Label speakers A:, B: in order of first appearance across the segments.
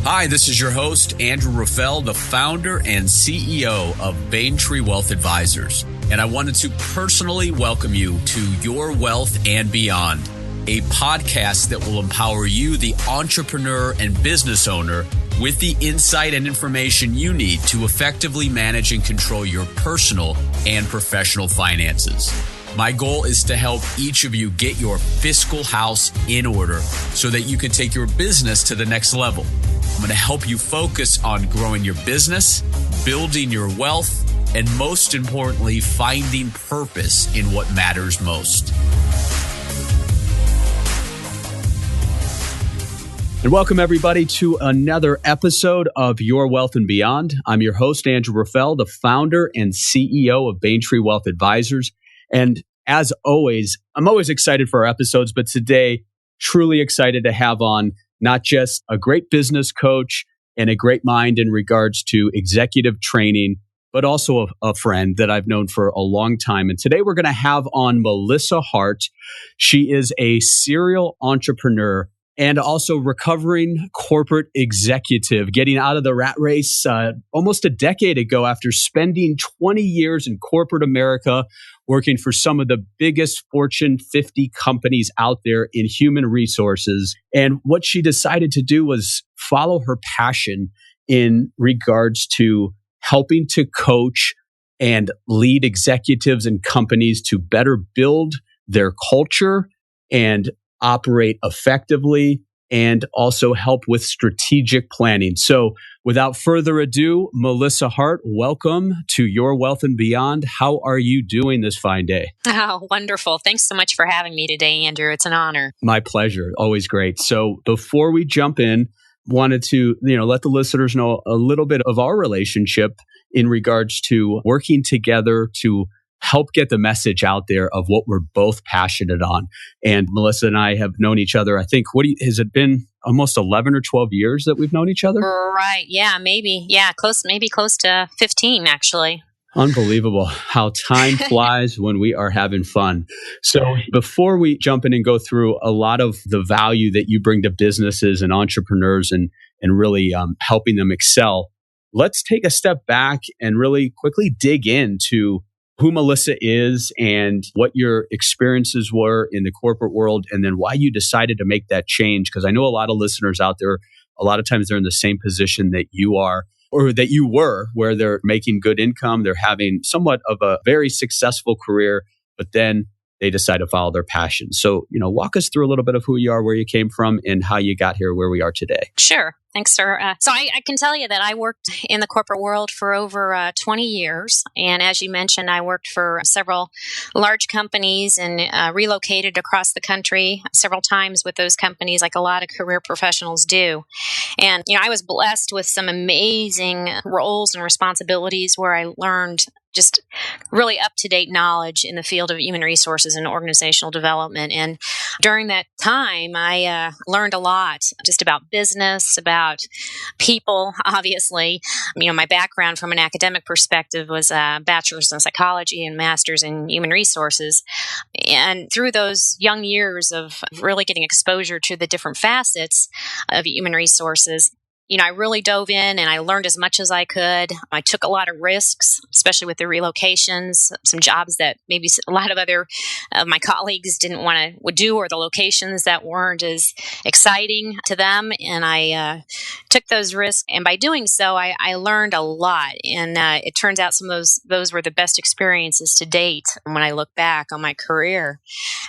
A: Hi, this is your host, Andrew Raffel, the founder and CEO of Baintree Wealth Advisors. And I wanted to personally welcome you to Your Wealth and Beyond, a podcast that will empower you, the entrepreneur and business owner, with the insight and information you need to effectively manage and control your personal and professional finances. My goal is to help each of you get your fiscal house in order so that you can take your business to the next level. I'm going to help you focus on growing your business, building your wealth, and most importantly, finding purpose in what matters most. And welcome everybody to another episode of Your Wealth and Beyond. I'm your host, Andrew Raffel, the founder and CEO of Baintree Wealth Advisors. And as always, I'm always excited for our episodes, but today, truly excited to have on not just a great business coach and a great mind in regards to executive training, but also a friend that I've known for a long time. And today we're going to have on Melissa Hart. She is a serial entrepreneur and also recovering corporate executive, getting out of the rat race almost a decade ago after spending 20 years in corporate America, working for some of the biggest Fortune 50 companies out there in human resources. And what she decided to do was follow her passion in regards to helping to coach and lead executives and companies to better build their culture and operate effectively, and also help with strategic planning. So without further ado, Melissa Hart, welcome to Your Wealth and Beyond. How are you doing this fine day?
B: Oh, wonderful. Thanks so much for having me today, Andrew. It's an honor.
A: My pleasure. Always great. So before we jump in, wanted to let the listeners know a little bit of our relationship in regards to working together to help get the message out there of what we're both passionate on. And Melissa and I have known each other, I think, has it been almost 11 or 12 years that we've known each other?
B: Right. Yeah, maybe. Yeah, close to 15, actually.
A: Unbelievable how time flies when we are having fun. So before we jump in and go through a lot of the value that you bring to businesses and entrepreneurs and really helping them excel, let's take a step back and really quickly dig into who Melissa is and what your experiences were in the corporate world, and then why you decided to make that change. Because I know a lot of listeners out there, a lot of times they're in the same position that you are, or that you were, where they're making good income, they're having somewhat of a very successful career, but then they decide to follow their passion. So, walk us through a little bit of who you are, where you came from, and how you got here where we are today.
B: Sure. Thanks, sir. So I can tell you that I worked in the corporate world for over 20 years. And as you mentioned, I worked for several large companies and relocated across the country several times with those companies, like a lot of career professionals do. And, I was blessed with some amazing roles and responsibilities where I learned just really up-to-date knowledge in the field of human resources and organizational development. And during that time, I learned a lot just about business, about people, obviously. My background from an academic perspective was a bachelor's in psychology and master's in human resources. And through those young years of really getting exposure to the different facets of human resources, I really dove in and I learned as much as I could. I took a lot of risks, especially with the relocations, some jobs that maybe a lot of other of my colleagues didn't would do, or the locations that weren't as exciting to them. And I took those risks. And by doing so, I learned a lot. And it turns out some of those were the best experiences to date when I look back on my career.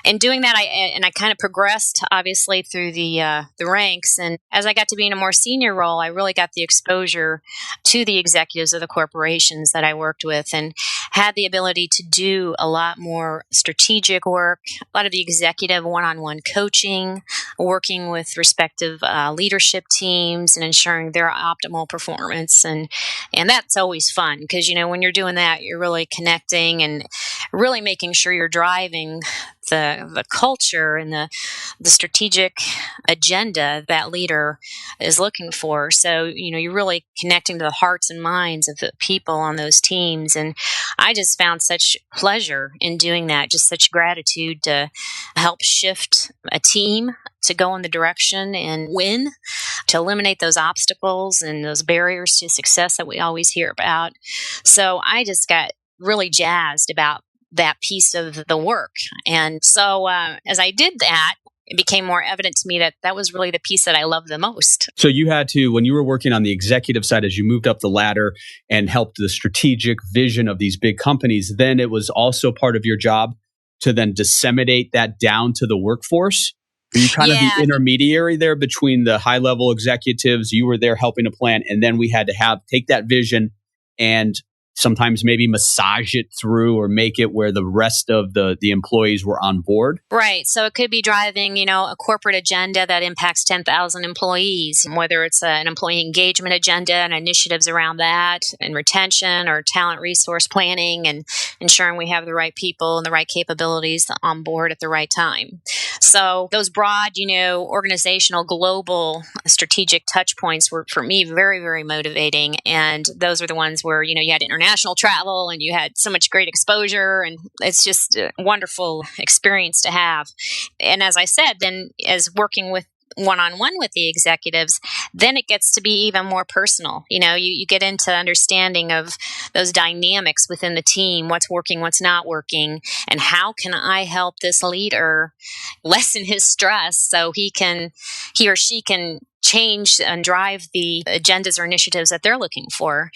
B: And doing that, I kind of progressed, obviously, through the ranks. And as I got to be in a more senior role, I really got the exposure to the executives of the corporations that I worked with and had the ability to do a lot more strategic work, a lot of the executive one-on-one coaching, working with respective leadership teams and ensuring their optimal performance. And that's always fun because, when you're doing that, you're really connecting and really making sure you're driving the culture and the strategic agenda that leader is looking for. So, you're really connecting to the hearts and minds of the people on those teams. And I just found such pleasure in doing that, just such gratitude to help shift a team to go in the direction and win to eliminate those obstacles and those barriers to success that we always hear about. So I just got really jazzed about that piece of the work. And so as I did that, it became more evident to me that that was really the piece that I loved the most.
A: So you had to, when you were working on the executive side, as you moved up the ladder and helped the strategic vision of these big companies, then it was also part of your job to then disseminate that down to the workforce. Were you kind of the intermediary there between the high level executives? You were there helping to plan, and then we had to take that vision and sometimes maybe massage it through or make it where the rest of the employees were on board.
B: Right. So it could be driving, a corporate agenda that impacts 10,000 employees, whether it's an employee engagement agenda and initiatives around that and retention or talent resource planning and ensuring we have the right people and the right capabilities on board at the right time. So those broad, organizational, global strategic touch points were for me very, very motivating. And those are the ones where, you had international travel and you had so much great exposure, and it's just a wonderful experience to have. And as I said, then as working with one-on-one with the executives, then it gets to be even more personal. You get into understanding of those dynamics within the team, what's working, what's not working, and how can I help this leader lessen his stress so he or she can change and drive the agendas or initiatives that they're looking for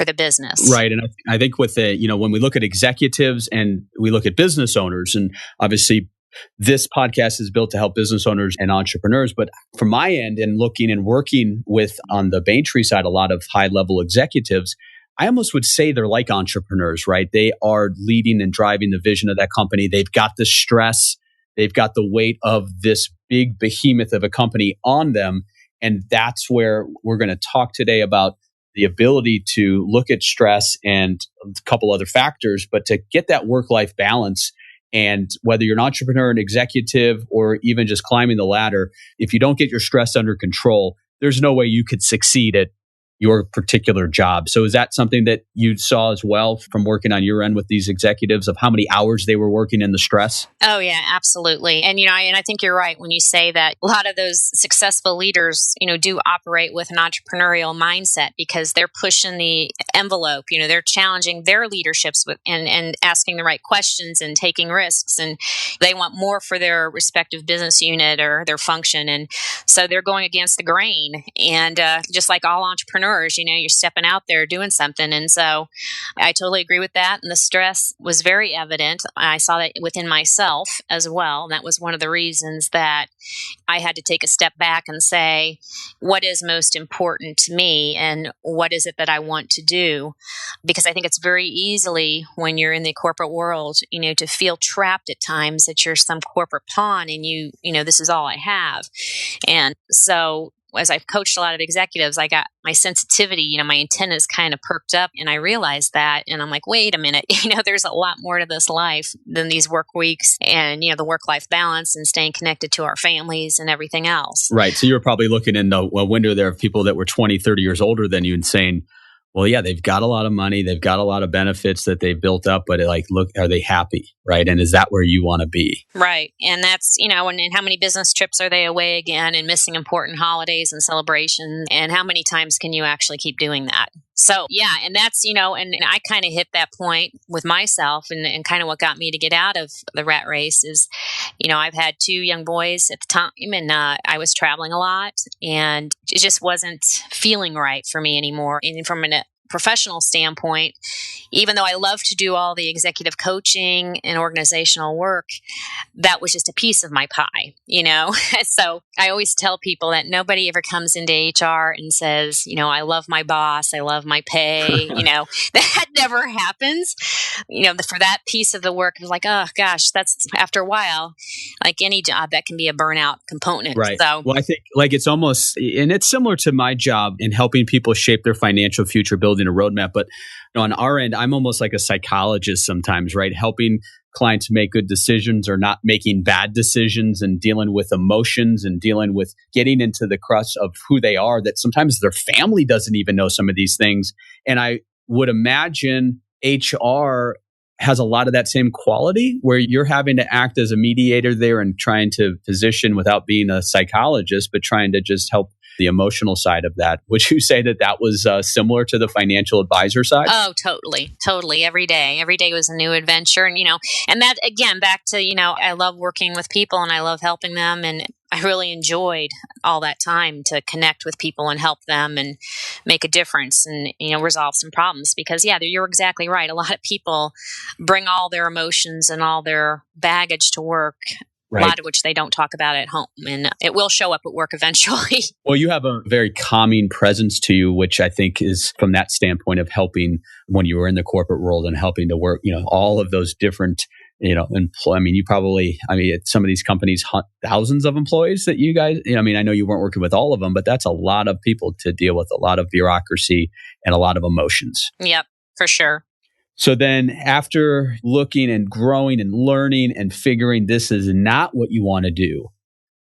B: the business.
A: Right. And I think with when we look at executives and we look at business owners, and obviously this podcast is built to help business owners and entrepreneurs. But from my end, and looking and working with, on the Baintree side, a lot of high level executives, I almost would say they're like entrepreneurs, right? They are leading and driving the vision of that company. They've got the stress. They've got the weight of this big behemoth of a company on them. And that's where we're going to talk today about the ability to look at stress and a couple other factors, but to get that work-life balance. And whether you're an entrepreneur, an executive, or even just climbing the ladder, if you don't get your stress under control, there's no way you could succeed at your particular job. So is that something that you saw as well from working on your end with these executives, of how many hours they were working in the stress?
B: Oh yeah, absolutely. And I think you're right when you say that a lot of those successful leaders, do operate with an entrepreneurial mindset because they're pushing the envelope. They're challenging their leaderships and asking the right questions and taking risks, and they want more for their respective business unit or their function, and so they're going against the grain. And just like all entrepreneurs, you're stepping out there doing something. And so I totally agree with that. And the stress was very evident. I saw that within myself as well. And that was one of the reasons that I had to take a step back and say, what is most important to me and what is it that I want to do? Because I think it's very easily when you're in the corporate world, to feel trapped at times that you're some corporate pawn and this is all I have. And so as I've coached a lot of executives, I got my sensitivity, my antennas kind of perked up, and I realized that. And I'm like, wait a minute, there's a lot more to this life than these work weeks and, the work-life balance and staying connected to our families and everything else.
A: Right. So you were probably looking in the window there of people that were 20, 30 years older than you and saying, well, yeah, they've got a lot of money. They've got a lot of benefits that they've built up, but look, are they happy? Right. And is that where you want to be?
B: Right. And that's, and how many business trips are they away again and missing important holidays and celebrations? And how many times can you actually keep doing that? So, yeah, and that's, and I kind of hit that point with myself and kind of what got me to get out of the rat race is, I've had 2 young boys at the time, and I was traveling a lot, and it just wasn't feeling right for me anymore. And from a professional standpoint, even though I love to do all the executive coaching and organizational work, that was just a piece of my pie, So I always tell people that nobody ever comes into HR and says, I love my boss, I love my pay, that never happens. For that piece of the work, it's like, oh gosh, that's after a while, like any job, that can be a burnout component.
A: Right.
B: So,
A: well, I think it's almost, and it's similar to my job in helping people shape their financial future, building a roadmap. But on our end, I'm almost like a psychologist sometimes, right? Helping clients make good decisions or not making bad decisions, and dealing with emotions and dealing with getting into the crux of who they are, that sometimes their family doesn't even know some of these things. And I would imagine HR has a lot of that same quality, where you're having to act as a mediator there and trying to position, without being a psychologist, but trying to just help the emotional side of that. Would you say that that was similar to the financial advisor side?
B: Oh, totally. Totally. Every day. Every day was a new adventure. And that again, back to, I love working with people and I love helping them. And I really enjoyed all that time to connect with people and help them and make a difference and, resolve some problems. Because, yeah, you're exactly right. A lot of people bring all their emotions and all their baggage to work. Right. A lot of which they don't talk about at home, and it will show up at work eventually.
A: Well, you have a very calming presence to you, which I think is from that standpoint of helping when you were in the corporate world and helping to work, all of those different, some of these companies, thousands of employees that you guys, I know you weren't working with all of them, but that's a lot of people to deal with, a lot of bureaucracy and a lot of emotions.
B: Yep, for sure.
A: So then after looking and growing and learning and figuring this is not what you want to do,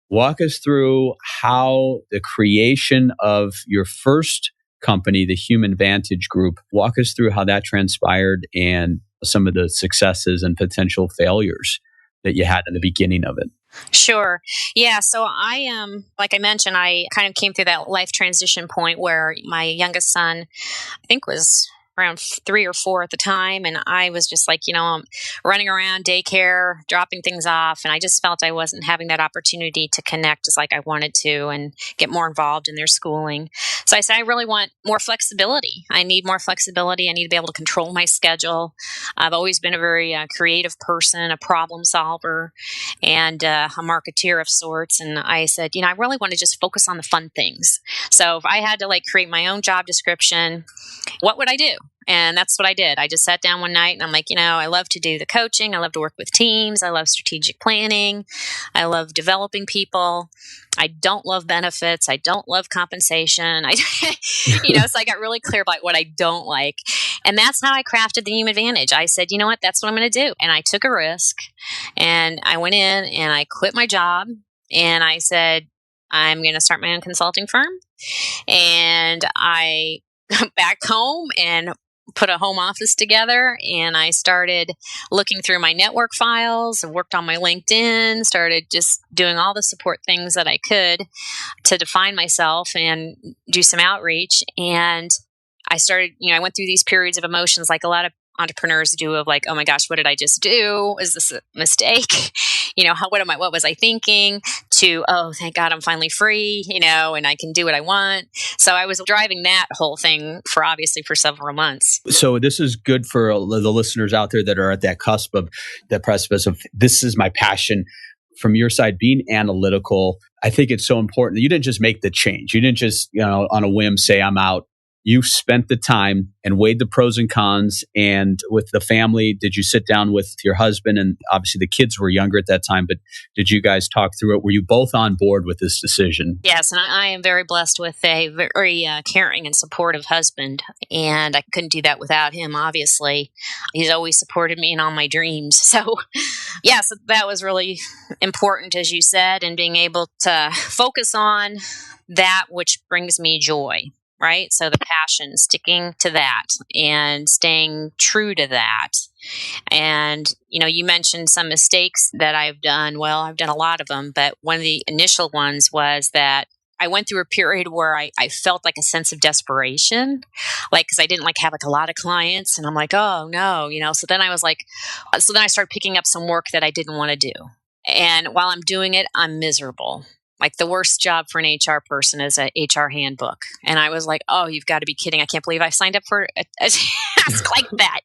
A: walk us through how the creation of your first company, the Human Vantage Group, walk us through how that transpired and some of the successes and potential failures that you had in the beginning of it.
B: Sure. Yeah. So like I mentioned, I kind of came through that life transition point where my youngest son, I think was around 3 or 4 at the time. And I was just like, I'm running around daycare, dropping things off. And I just felt I wasn't having that opportunity to connect as like I wanted to and get more involved in their schooling. So I said, I really want more flexibility. I need more flexibility. I need to be able to control my schedule. I've always been a very creative person, a problem solver, and a marketeer of sorts. And I said, I really want to just focus on the fun things. So if I had to create my own job description, what would I do? And that's what I did. I just sat down one night and I'm like, I love to do the coaching. I love to work with teams. I love strategic planning. I love developing people. I don't love benefits. I don't love compensation. So I got really clear about what I don't like. And that's how I crafted the Human Advantage. I said, you know what, that's what I'm going to do. And I took a risk and I went in and I quit my job and I said, I'm going to start my own consulting firm. And I back home and put a home office together, and I started looking through my network files and worked on my LinkedIn, started just doing all the support things that I could to define myself and do some outreach. And I started, I went through these periods of emotions like a lot of entrepreneurs do of like, oh my gosh, what did I just do? Is this a mistake? What was I thinking? To, oh, thank God I'm finally free, and I can do what I want. So I was driving that whole thing for several months.
A: So this is good for the listeners out there that are at that cusp of that precipice of this is my passion. From your side, being analytical, I think it's so important that you didn't just make the change. You didn't just, on a whim say I'm out. You spent the time and weighed the pros and cons. And with the family, did you sit down with your husband? And obviously the kids were younger at that time, but did you guys talk through it? Were you both on board with this decision?
B: Yes. And I am very blessed with a very caring and supportive husband. And I couldn't do that without him, obviously. He's always supported me in all my dreams. So, so that was really important, as you said, and being able to focus on that which brings me joy. Right? So the passion, sticking to that and staying true to that. And, you mentioned some mistakes that I've done. Well, I've done a lot of them, but one of the initial ones was that I went through a period where I felt like a sense of desperation, because I didn't have a lot of clients, and I'm like, oh no, so then I started picking up some work that I didn't want to do. And while I'm doing it, I'm miserable. The worst job for an HR person is an HR handbook. And I was like, oh, you've got to be kidding. I can't believe I signed up for a task like that.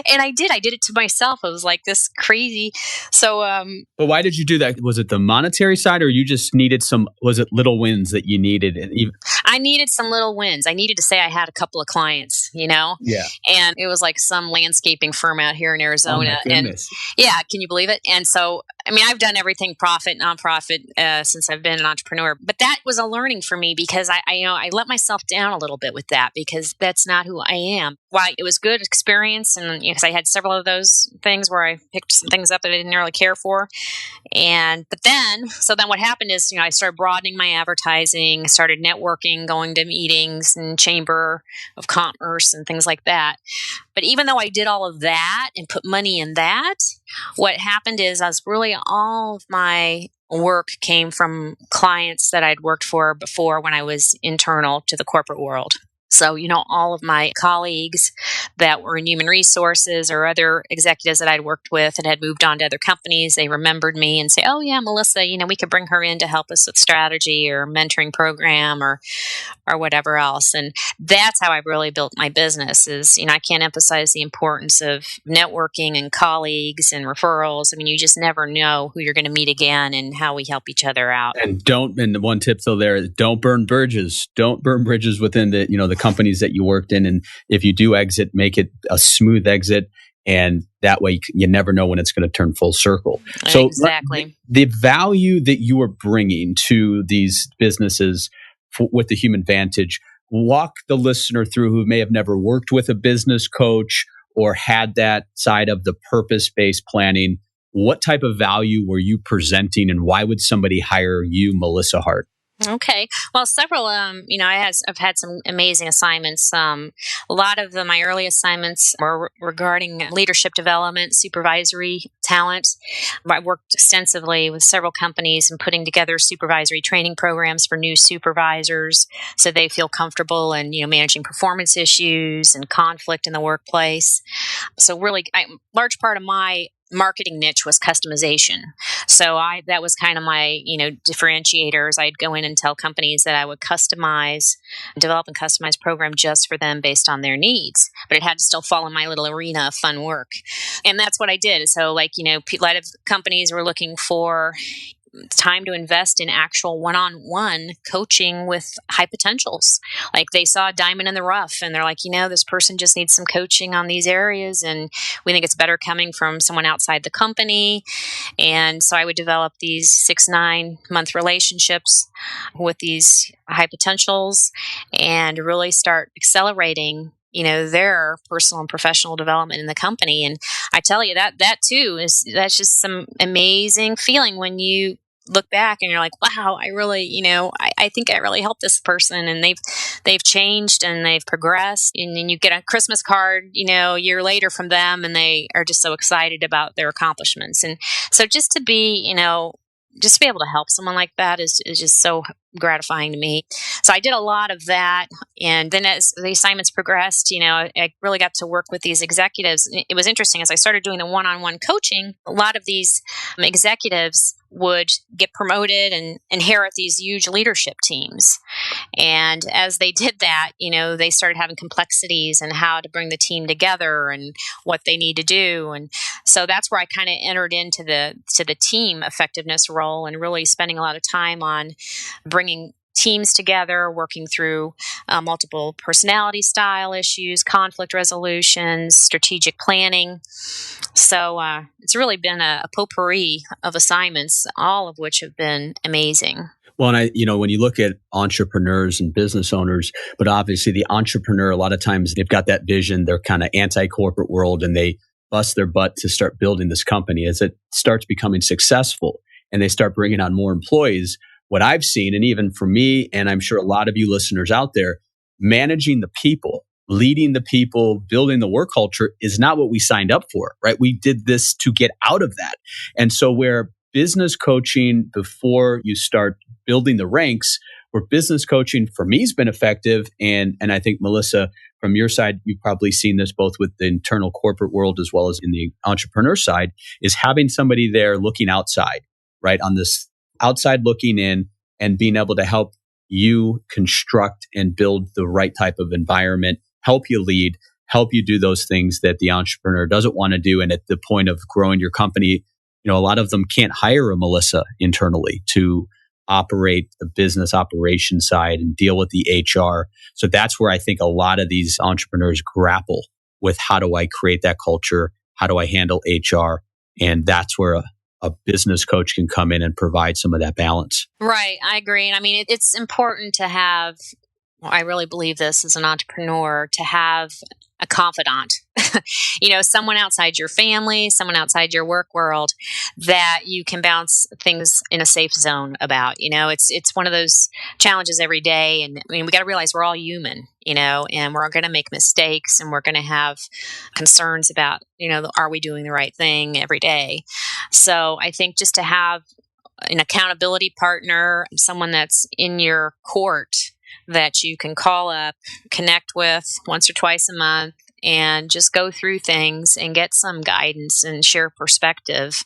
B: And I did it to myself. It was like this crazy. So,
A: but why did you do that? Was it the monetary side, or you just needed was it little wins that you needed?
B: I needed some little wins. I needed to say I had a couple of clients,
A: Yeah.
B: And it was like some landscaping firm out here in Arizona.
A: Oh my goodness.
B: And can you believe it? And so, I've done everything profit, nonprofit, since I've been an entrepreneur, but that was a learning for me because I let myself down a little bit with that because that's not who I am. Why it was good experience, and because I had several of those things where I picked some things up that I didn't really care for, but then what happened is I started broadening my advertising, started networking, going to meetings and chamber of commerce and things like that. But even though I did all of that and put money in that, what happened is all of my work came from clients that I'd worked for before when I was internal to the corporate world. So, all of my colleagues that were in human resources or other executives that I'd worked with and had moved on to other companies, they remembered me and say, "Oh yeah, Melissa, we could bring her in to help us with strategy or mentoring program or whatever else." And that's how I really built my business is, I can't emphasize the importance of networking and colleagues and referrals. I mean, you just never know who you're going to meet again and how we help each other out.
A: And the one tip though there, don't burn bridges. Don't burn bridges within the companies that you worked in. And if you do exit, make it a smooth exit. And that way you never know when it's going to turn full circle. So
B: exactly.
A: The value that you are bringing to these businesses with the Human Vantage, walk the listener through who may have never worked with a business coach or had that side of the purpose-based planning. What type of value were you presenting, and why would somebody hire you, Melissa Hart?
B: Okay. Well, several, I've had some amazing assignments. A lot of my early assignments were regarding leadership development, supervisory talent. I worked extensively with several companies and putting together supervisory training programs for new supervisors so they feel comfortable and, managing performance issues and conflict in the workplace. So really, large part of my marketing niche was customization. So that was kind of my, differentiators. I'd go in and tell companies that I would develop and customize program just for them based on their needs, but it had to still fall in my little arena of fun work. And that's what I did. So a lot of companies were looking for time to invest in actual one-on-one coaching with high potentials. Like they saw a diamond in the rough and they're like, this person just needs some coaching on these areas. And we think it's better coming from someone outside the company. And so I would develop these 6-9 month relationships with these high potentials and really start accelerating their personal and professional development in the company. And I tell you that's that's just some amazing feeling when you look back and you're like, wow, I really, I think I really helped this person and they've changed and they've progressed. And then you get a Christmas card, a year later from them and they are just so excited about their accomplishments. And so just to be able to help someone like that is just so gratifying to me. So I did a lot of that. And then as the assignments progressed, I really got to work with these executives. It was interesting as I started doing the one-on-one coaching, a lot of these executives would get promoted and inherit these huge leadership teams. And as they did that, they started having complexities and how to bring the team together and what they need to do. And so that's where I kind of entered into the team effectiveness role and really spending a lot of time on bringing teams together, working through multiple personality style issues, conflict resolutions, strategic planning. So it's really been a potpourri of assignments, all of which have been amazing.
A: Well, and when you look at entrepreneurs and business owners, but obviously the entrepreneur, a lot of times they've got that vision, they're kind of anti-corporate world and they bust their butt to start building this company. As it starts becoming successful and they start bringing on more employees, what I've seen, and even for me, and I'm sure a lot of you listeners out there, managing the people, leading the people, building the work culture is not what we signed up for, right? We did this to get out of that. And so where business coaching, before you start building the ranks, where business coaching for me has been effective, and I think Melissa, from your side, you've probably seen this both with the internal corporate world as well as in the entrepreneur side, is having somebody there looking outside, right? On this outside looking in and being able to help you construct and build the right type of environment, help you lead, help you do those things that the entrepreneur doesn't want to do. And at the point of growing your company, a lot of them can't hire a Melissa internally to operate the business operation side and deal with the HR. So that's where I think a lot of these entrepreneurs grapple with, how do I create that culture? How do I handle HR? And that's where a business coach can come in and provide some of that balance.
B: Right. I agree. And I mean, it's important to have, I really believe this as an entrepreneur, to have a confidant, someone outside your family, someone outside your work world that you can bounce things in a safe zone about. It's one of those challenges every day. And I mean, we got to realize we're all human, and we're going to make mistakes and we're going to have concerns about, are we doing the right thing every day? So I think just to have an accountability partner, someone that's in your court that you can call up, connect with once or twice a month, and just go through things and get some guidance and share perspective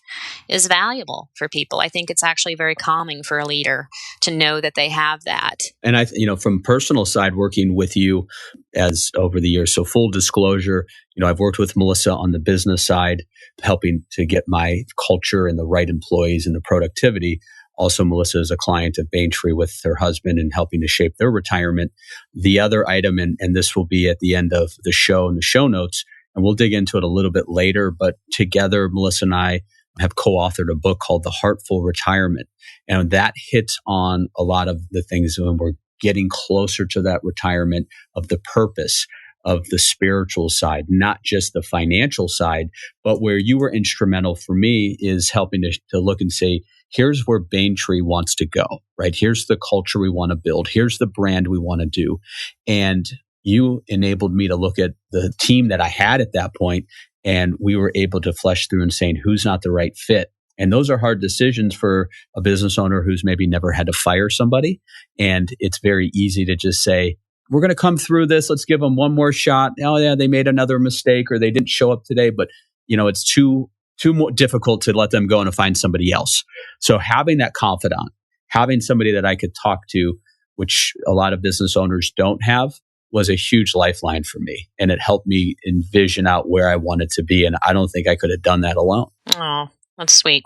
B: is valuable for people. I think it's actually very calming for a leader to know that they have that.
A: And from personal side, working with you as over the years, so full disclosure, I've worked with Melissa on the business side, helping to get my culture and the right employees and the productivity. Also, Melissa is a client of Baintree with her husband and helping to shape their retirement. The other item, and this will be at the end of the show in the show notes, and we'll dig into it a little bit later, but together, Melissa and I have co-authored a book called The Heartful Retirement. And that hits on a lot of the things when we're getting closer to that retirement, of the purpose, of the spiritual side, not just the financial side, but where you were instrumental for me is helping to look and say, here's where Baintree wants to go, right? Here's the culture we want to build. Here's the brand we want to do. And you enabled me to look at the team that I had at that point, and we were able to flesh through and saying who's not the right fit. And those are hard decisions for a business owner who's maybe never had to fire somebody. And it's very easy to just say, we're going to come through this. Let's give them one more shot. Oh yeah, they made another mistake or they didn't show up today, but it's too more difficult to let them go and to find somebody else. So having that confidant, having somebody that I could talk to, which a lot of business owners don't have, was a huge lifeline for me. And it helped me envision out where I wanted to be. And I don't think I could have done that alone.
B: Oh, that's sweet.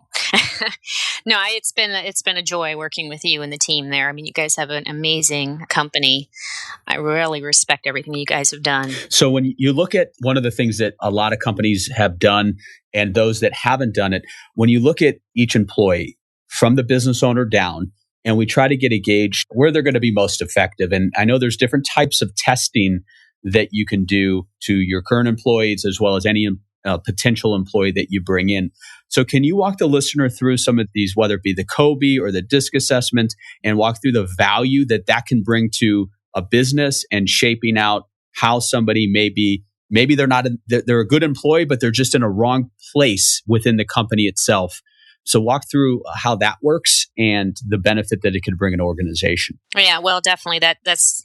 B: No, it's been a joy working with you and the team there. I mean, you guys have an amazing company. I really respect everything you guys have done.
A: So when you look at one of the things that a lot of companies have done and those that haven't done it, when you look at each employee from the business owner down, and we try to get a gauge where they're going to be most effective. And I know there's different types of testing that you can do to your current employees as well as any potential employee that you bring in. So can you walk the listener through some of these, whether it be the COBE or the DISC assessment, and walk through the value that can bring to a business and shaping out how somebody maybe they're a good employee, but they're just in a wrong place within the company itself. So walk through how that works and the benefit that it could bring an organization.
B: Yeah, well, definitely. That's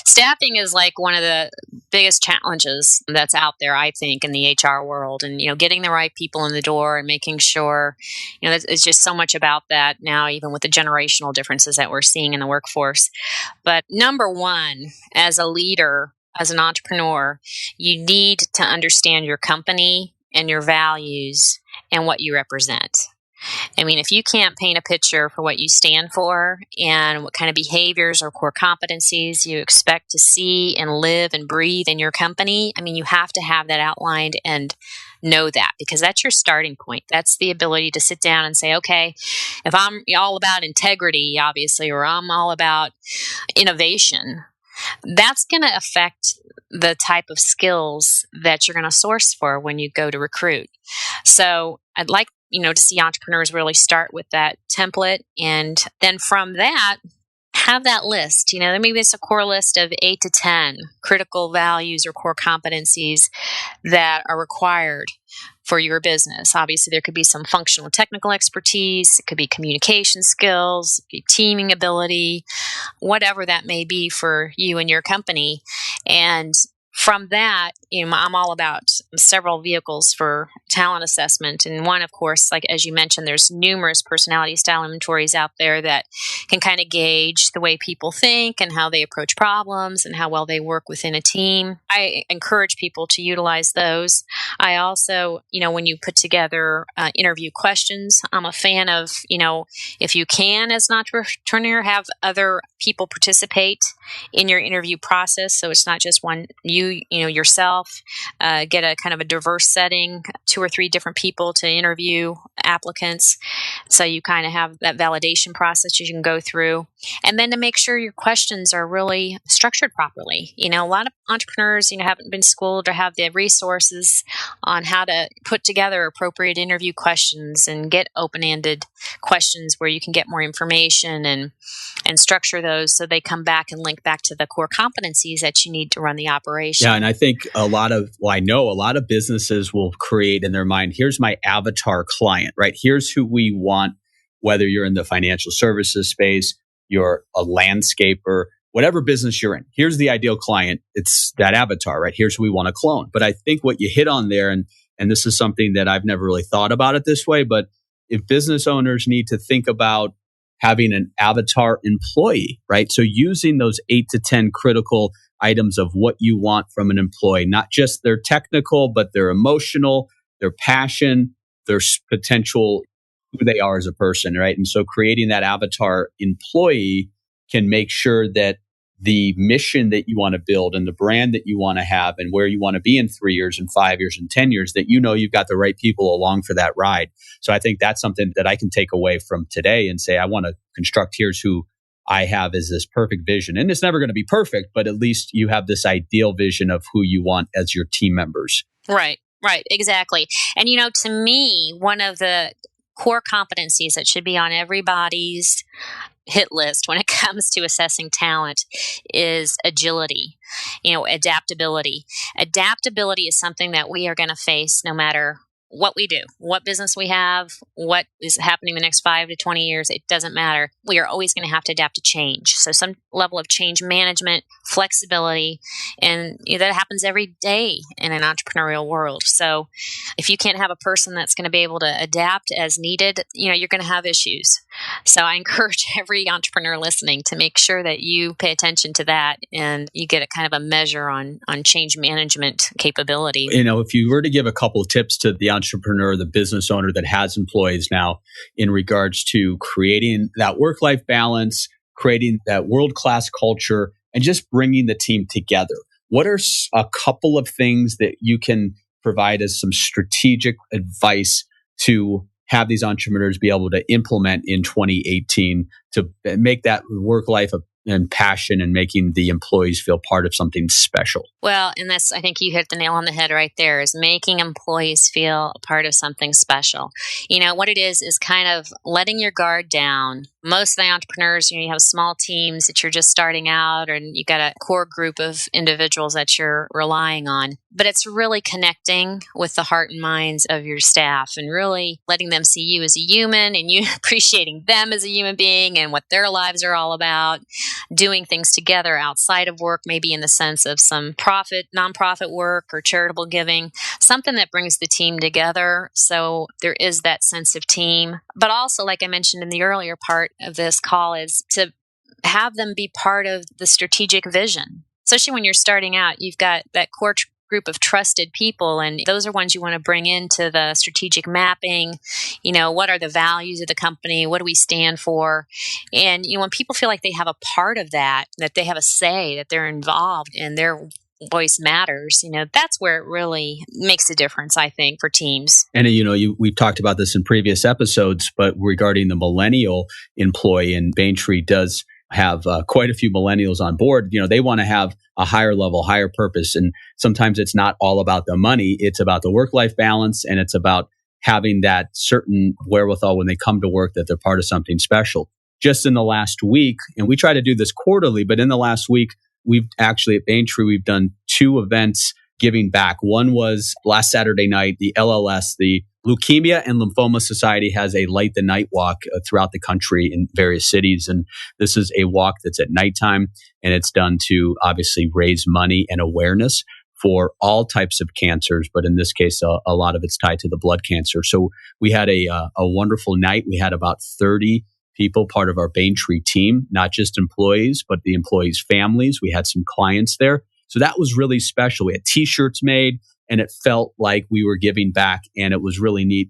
B: staffing is like one of the biggest challenges that's out there, I think, in the HR world. And, getting the right people in the door and making sure, it's just so much about that now, even with the generational differences that we're seeing in the workforce. But number one, as a leader, as an entrepreneur, you need to understand your company and your values and what you represent. I mean, if you can't paint a picture for what you stand for and what kind of behaviors or core competencies you expect to see and live and breathe in your company, I mean, you have to have that outlined and know that, because that's your starting point. That's the ability to sit down and say, okay, if I'm all about integrity, obviously, or I'm all about innovation, that's going to affect the type of skills that you're going to source for when you go to recruit. So I'd like to see entrepreneurs really start with that template. And then from that, have that list. Maybe it's a core list of 8 to 10 critical values or core competencies that are required for your business. Obviously, there could be some functional technical expertise. It could be communication skills, it could be teaming ability, whatever that may be for you and your company. And from that, I'm all about several vehicles for talent assessment. And one, of course, like as you mentioned, there's numerous personality style inventories out there that can kind of gauge the way people think and how they approach problems and how well they work within a team. I encourage people to utilize those. I also, when you put together interview questions, I'm a fan of, if you can, as an entrepreneur, have other people participate in your interview process. So it's not just one, yourself, get a kind of a diverse setting, 2 or 3 different people to interview applicants. So you kind of have that validation process you can go through. And then to make sure your questions are really structured properly. A lot of entrepreneurs, haven't been schooled or have the resources on how to put together appropriate interview questions and get open-ended questions where you can get more information and structure those so they come back and link back to the core competencies that you need to run the operation.
A: Yeah, and I think I know a lot of businesses will create in their mind, here's my avatar client, right? Here's who we want whether you're in the financial services space, you're a landscaper, whatever business you're in. Here's the ideal client. It's that avatar, right? Here's who we want to clone. But I think what you hit on there, and this is something that I've never really thought about it this way, but if business owners need to think about having an avatar employee, right? So using those 8 to 10 critical items of what you want from an employee, not just their technical, but their emotional, their passion, their potential, who they are as a person, right? And so creating that avatar employee can make sure that the mission that you want to build and the brand that you want to have and where you want to be in 3 years and 5 years and 10 years, that you've got the right people along for that ride. So I think that's something that I can take away from today and say, I want to construct, here's who I have as this perfect vision. And it's never going to be perfect, but at least you have this ideal vision of who you want as your team members.
B: Right, exactly. And, to me, one of the core competencies that should be on everybody's hit list when it comes to assessing talent is agility, adaptability. Adaptability is something that we are going to face no matter what we do, what business we have, what is happening the next 5 to 20 years. It doesn't matter. We are always going to have to adapt to change. So some level of change management, flexibility, and that happens every day in an entrepreneurial world. So if you can't have a person that's going to be able to adapt as needed, you're going to have issues. So I encourage every entrepreneur listening to make sure that you pay attention to that and you get a kind of a measure on change management capability.
A: If you were to give a couple of tips to the entrepreneur, the business owner that has employees now in regards to creating that work-life balance, creating that world-class culture, and just bringing the team together, what are a couple of things that you can provide as some strategic advice to have these entrepreneurs be able to implement in 2018 to make that work life and passion and making the employees feel part of something special?
B: Well, and I think you hit the nail on the head right there, is making employees feel a part of something special. What it is kind of letting your guard down. Most of the entrepreneurs, you have small teams that you're just starting out, and you got a core group of individuals that you're relying on. But it's really connecting with the heart and minds of your staff and really letting them see you as a human and you appreciating them as a human being and what their lives are all about. Doing things together outside of work, maybe in the sense of some nonprofit work or charitable giving, something that brings the team together. So there is that sense of team. But also, like I mentioned in the earlier part of this call, is to have them be part of the strategic vision. Especially when you're starting out, you've got that core group of trusted people, and those are ones you want to bring into the strategic mapping. What are the values of the company? What do we stand for? And when people feel like they have a part of that they have a say, that they're involved and their voice matters, that's where it really makes a difference, I think, for teams.
A: And we've talked about this in previous episodes, but regarding the millennial employee, and Baintree does have quite a few millennials on board. They want to have a higher level, higher purpose. And sometimes it's not all about the money. It's about the work-life balance. And it's about having that certain wherewithal when they come to work that they're part of something special. Just in the last week, and we try to do this quarterly, but in the last week, we've actually at Baintree, we've done 2 events giving back. One was last Saturday night, the LLS, the Leukemia and Lymphoma Society, has a Light the Night walk throughout the country in various cities. And this is a walk that's at nighttime, and it's done to obviously raise money and awareness for all types of cancers. But in this case, a lot of it's tied to the blood cancer. So we had a wonderful night. We had about 30 people, part of our Baintree team, not just employees, but the employees' families. We had some clients there. So that was really special. We had T-shirts made, and it felt like we were giving back, and it was really neat.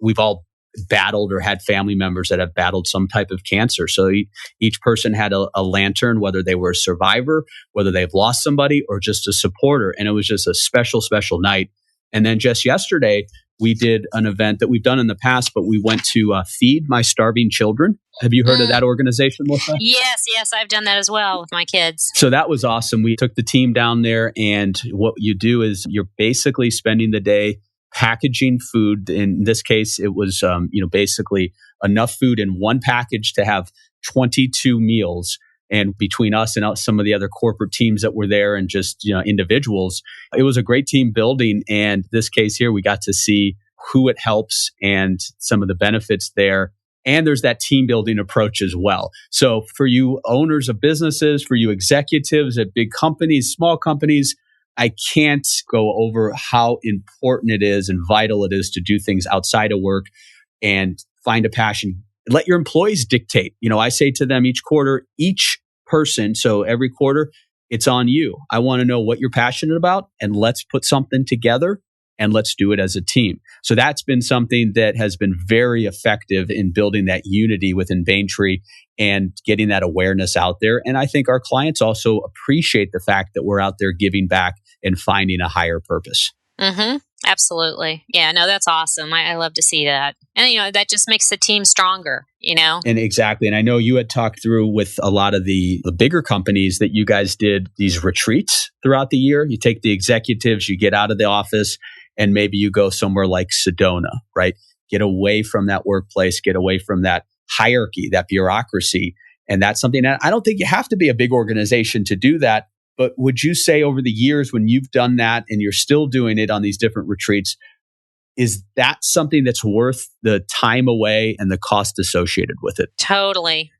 A: We've all battled or had family members that have battled some type of cancer. So each person had a lantern, whether they were a survivor, whether they've lost somebody, or just a supporter. And it was just a special, special night. And then just yesterday, we did an event that we've done in the past, but we went to Feed My Starving Children. Have you heard of that organization, Melissa?
B: Yes, I've done that as well with my kids.
A: So that was awesome. We took the team down there, and what you do is you're basically spending the day packaging food. In this case, it was basically enough food in one package to have 22 meals. And between us and some of the other corporate teams that were there, and just individuals, it was a great team building. And this case here, we got to see who it helps and some of the benefits there. And there's that team building approach as well. So for you owners of businesses, for you executives at big companies, small companies, I can't go over how important it is and vital it is to do things outside of work and find a passion. Let your employees dictate. I say to them each quarter, each person, so every quarter, it's on you. I want to know what you're passionate about, and let's put something together and let's do it as a team. So that's been something that has been very effective in building that unity within Baintree and getting that awareness out there. And I think our clients also appreciate the fact that we're out there giving back and finding a higher purpose.
B: Mm-hmm. Absolutely. Yeah, no, that's awesome. I love to see that. And, that just makes the team stronger,
A: And exactly. And I know you had talked through with a lot of the bigger companies that you guys did these retreats throughout the year. You take the executives, you get out of the office, and maybe you go somewhere like Sedona, right? Get away from that workplace, get away from that hierarchy, that bureaucracy. And that's something that I don't think you have to be a big organization to do that. But would you say over the years when you've done that and you're still doing it on these different retreats, is that something that's worth the time away and the cost associated with it?
B: Totally.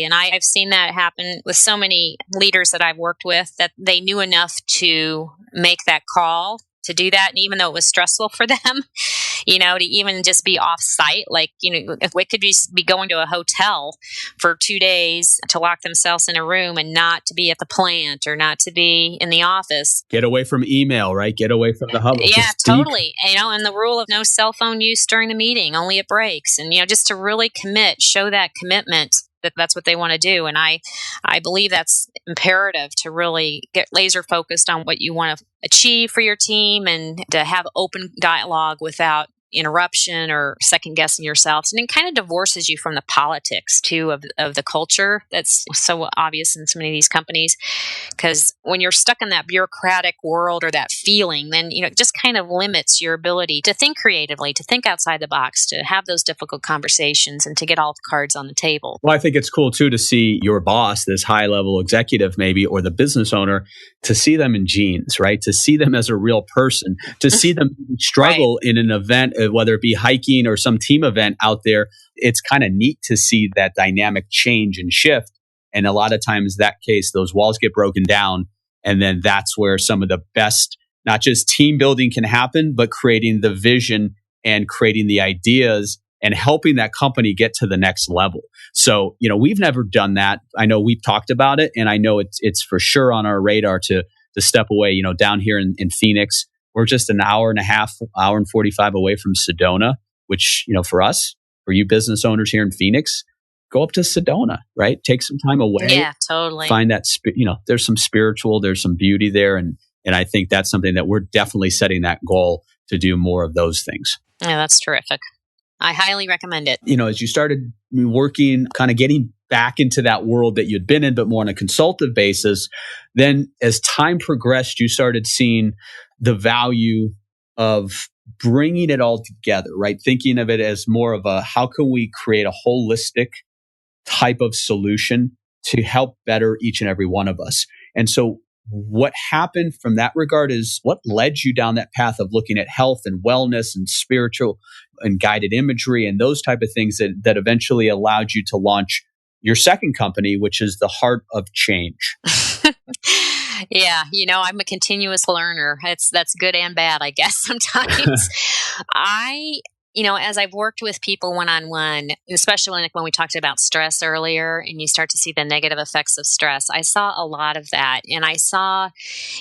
B: And I've seen that happen with so many leaders that I've worked with, that they knew enough to make that call to do that. And even though it was stressful for them, to even just be off site, like, if we could be going to a hotel for 2 days to lock themselves in a room and not to be at the plant or not to be in the office.
A: Get away from email, right? Get away from the hub.
B: Yeah, totally. And the rule of no cell phone use during the meeting, only at breaks. And, just to really show that commitment that's what they want to do. And I believe that's imperative to really get laser focused on what you want to achieve for your team and to have open dialogue without interruption or second guessing yourselves. And it kind of divorces you from the politics too of the culture that's so obvious in so many of these companies. Because when you're stuck in that bureaucratic world or that feeling, then it just kind of limits your ability to think creatively, to think outside the box, to have those difficult conversations, and to get all the cards on the table.
A: Well, I think it's cool too to see your boss, this high level executive maybe, or the business owner, to see them in jeans, right? To see them as a real person, to see them struggle right in an event, whether it be hiking or some team event out there. It's kind of neat to see that dynamic change and shift. And a lot of times that case, those walls get broken down. And then that's where some of the best, not just team building can happen, but creating the vision and creating the ideas and helping that company get to the next level. So, we've never done that. I know we've talked about it, and I know it's for sure on our radar to step away. Down here in Phoenix, we're just an hour and a half, hour and 45 away from Sedona, which, for us, for you business owners here in Phoenix, go up to Sedona, right? Take some time away.
B: Yeah, totally.
A: Find that, there's some spiritual, there's some beauty there. And I think that's something that we're definitely setting that goal to do more of those things.
B: Yeah, that's terrific. I highly recommend it.
A: As you started working, kind of getting back into that world that you'd been in, but more on a consultative basis, then as time progressed, you started seeing the value of bringing it all together, right? Thinking of it as more of how can we create a holistic type of solution to help better each and every one of us. And so what happened from that regard is what led you down that path of looking at health and wellness and spiritual and guided imagery and those type of things that eventually allowed you to launch your second company, which is the Heart of Change.
B: Yeah, I'm a continuous learner. That's good and bad, I guess, sometimes. As I've worked with people one-on-one, especially when we talked about stress earlier, and you start to see the negative effects of stress, I saw a lot of that. And I saw,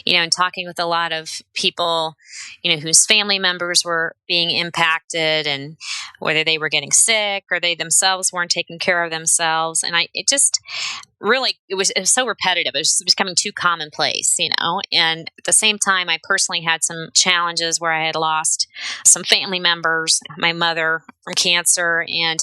B: in talking with a lot of people, whose family members were being impacted, and whether they were getting sick or they themselves weren't taking care of themselves. And it was so repetitive. It was becoming too commonplace, and at the same time, I personally had some challenges where I had lost some family members, my mother from cancer. And,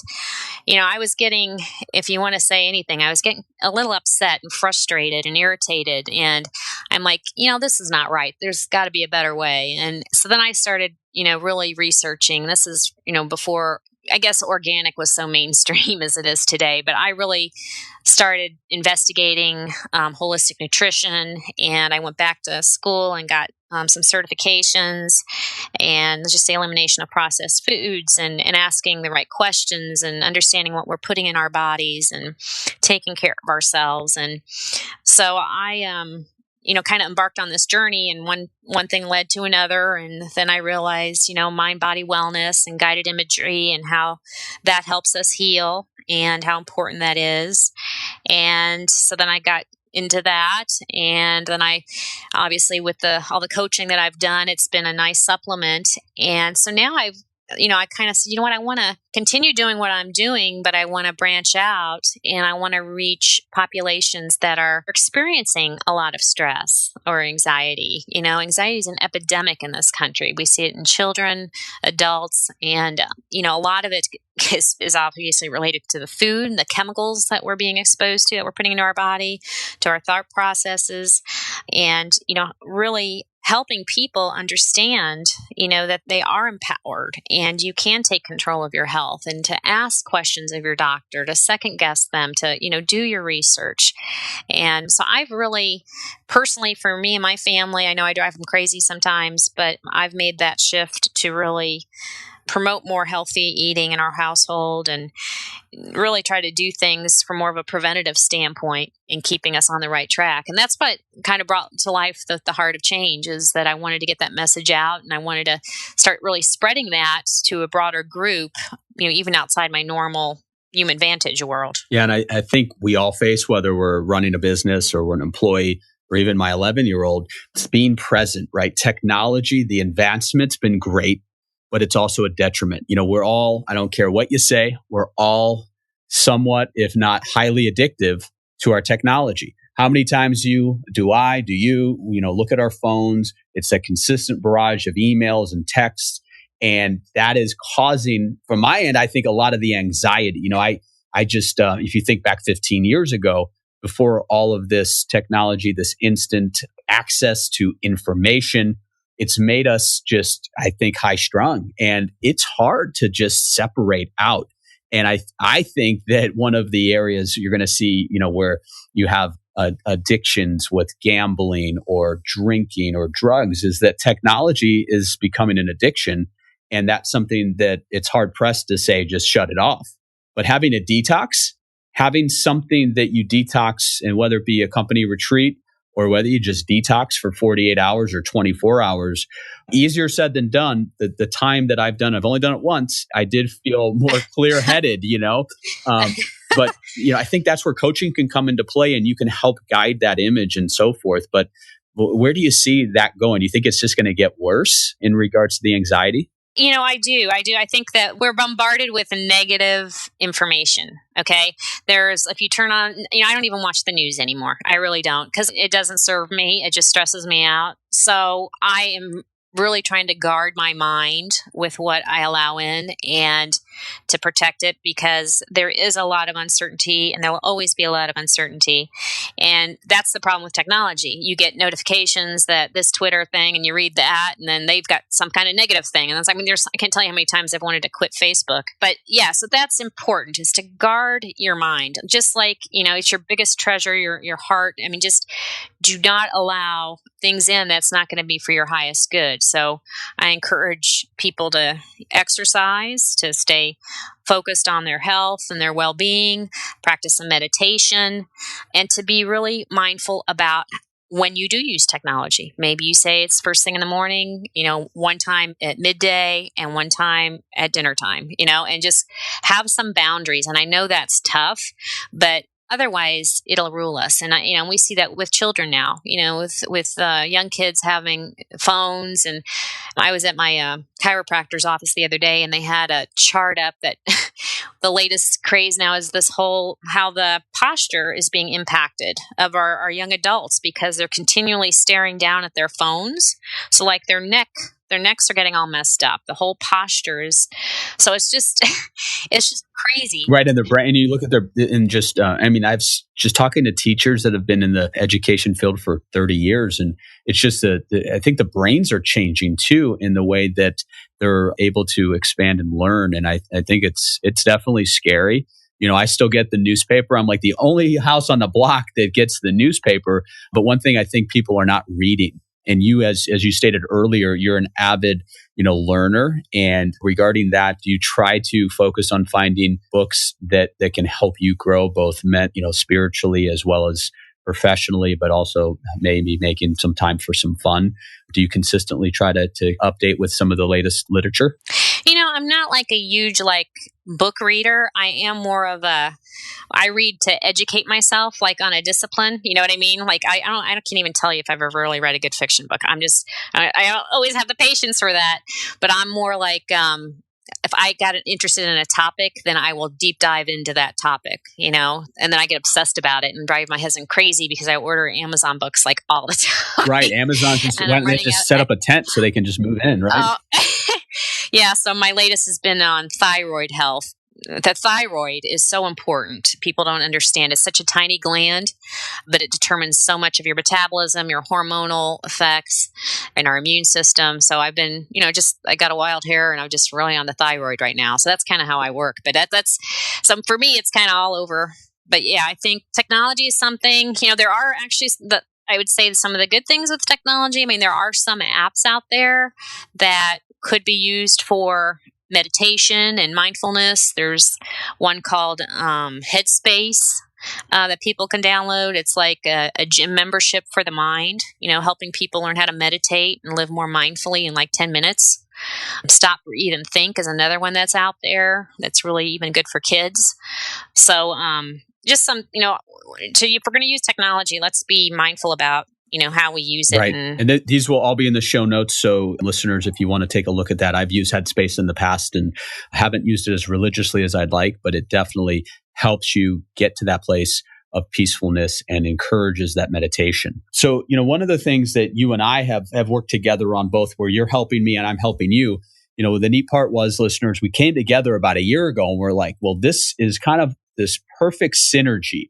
B: I was getting, if you want to say anything, I was getting a little upset and frustrated and irritated. And I'm like, this is not right. There's got to be a better way. And so then I started, really researching. This is, before I guess organic was so mainstream as it is today, but I really started investigating holistic nutrition, and I went back to school and got some certifications, and just the elimination of processed foods, and asking the right questions and understanding what we're putting in our bodies and taking care of ourselves. And so I kind of embarked on this journey, and one thing led to another, and then I realized, mind body wellness and guided imagery and how that helps us heal and how important that is. And so then I got into that, and then I obviously, with all the coaching that I've done, it's been a nice supplement. And so now I kind of said, what, I want to continue doing what I'm doing, but I want to branch out, and I want to reach populations that are experiencing a lot of stress or anxiety. Anxiety is an epidemic in this country. We see it in children, adults, and, a lot of it is obviously related to the food and the chemicals that we're being exposed to, that we're putting into our body, to our thought processes, and, really helping people understand, that they are empowered and you can take control of your health, and to ask questions of your doctor, to second guess them, to, do your research. And so I've really, personally, for me and my family, I know I drive them crazy sometimes, but I've made that shift to really promote more healthy eating in our household, and really try to do things from more of a preventative standpoint in keeping us on the right track. And that's what kind of brought to life the Heart of Change, is that I wanted to get that message out, and I wanted to start really spreading that to a broader group, even outside my normal Human Vantage world.
A: Yeah, and I think we all face, whether we're running a business or we're an employee, or even my 11-year-old, it's being present, right? Technology, the advancement's been great, but it's also a detriment. We're all, I don't care what you say, we're all somewhat, if not highly addictive to our technology. How many times do you, look at our phones? It's a consistent barrage of emails and texts. And that is causing, from my end, I think a lot of the anxiety. I just, if you think back 15 years ago, before all of this technology, this instant access to information, it's made us just, I think, high strung, and it's hard to just separate out. And I think that one of the areas you're going to see, where you have addictions with gambling or drinking or drugs, is that technology is becoming an addiction. And that's something that it's hard pressed to say, just shut it off. But having a detox, having something that you detox, and whether it be a company retreat or whether you just detox for 48 hours or 24 hours, easier said than done. The time that I've only done it once, I did feel more clear-headed, But, I think that's where coaching can come into play, and you can help guide that image and so forth. But where do you see that going? Do you think it's just going to get worse in regards to the anxiety?
B: I do. I think that we're bombarded with negative information. Okay. If you turn on, I don't even watch the news anymore. I really don't, because it doesn't serve me. It just stresses me out. So I am really trying to guard my mind with what I allow in, and to protect it, because there is a lot of uncertainty, and there will always be a lot of uncertainty. And that's the problem with technology. You get notifications that this Twitter thing, and you read that, and then they've got some kind of negative thing. And it's like, I can't tell you how many times I've wanted to quit Facebook. But yeah, so that's important, is to guard your mind. Just like, it's your biggest treasure, your heart. Just do not allow things in that's not going to be for your highest good. So I encourage people to exercise, to stay focused on their health and their well-being, practice some meditation, and to be really mindful about when you do use technology. Maybe you say it's first thing in the morning, one time at midday and one time at dinner time, and just have some boundaries. And I know that's tough, but otherwise, it'll rule us. And we see that with children now. With young kids having phones. And I was at my chiropractor's office the other day, and they had a chart up that the latest craze now is this whole how the posture is being impacted of our young adults, because they're continually staring down at their phones. So like their neck their necks are getting all messed up. The whole posture is, so it's just, it's just crazy.
A: Right. And their brain, and you look at their, and just, just talking to teachers that have been in the education field for 30 years. And it's just I think the brains are changing too in the way that they're able to expand and learn. And I think it's definitely scary. I still get the newspaper. I'm like the only house on the block that gets the newspaper. But one thing I think people are not reading, and you, as you stated earlier, you're an avid, learner. And regarding that, do you try to focus on finding books that can help you grow both, spiritually as well as professionally, but also maybe making some time for some fun? Do you consistently try to update with some of the latest literature?
B: I'm not like a huge book reader. I am more of I read to educate myself, on a discipline. You know what I mean? I can't even tell you if I've ever really read a good fiction book. I don't always have the patience for that, but I'm more if I got interested in a topic, then I will deep dive into that topic, and then I get obsessed about it and drive my husband crazy because I order Amazon books all the time.
A: Right. Amazon they just set up a tent so they can just move in, right?
B: Yeah. So my latest has been on thyroid health. The thyroid is so important. People don't understand. It's such a tiny gland, but it determines so much of your metabolism, your hormonal effects, and our immune system. So I've been, I got a wild hair and I'm just really on the thyroid right now. So that's kind of how I work. But that's so for me, it's kind of all over. But yeah, I think technology is something, there are actually I would say some of the good things with technology. I mean, there are some apps out there that could be used for meditation and mindfulness. There's one called Headspace that people can download. It's like a gym membership for the mind, helping people learn how to meditate and live more mindfully in 10 minutes. Stop, Breathe, and Think is another one that's out there that's really even good for kids. So just some, if we're going to use technology, let's be mindful about how we use it.
A: Right. And these will all be in the show notes. So listeners, if you want to take a look at that, I've used Headspace in the past and haven't used it as religiously as I'd like, but it definitely helps you get to that place of peacefulness and encourages that meditation. So, one of the things that you and I have worked together on, both where you're helping me and I'm helping you, the neat part was, listeners, we came together about a year ago and we're like, well, this is kind of this perfect synergy,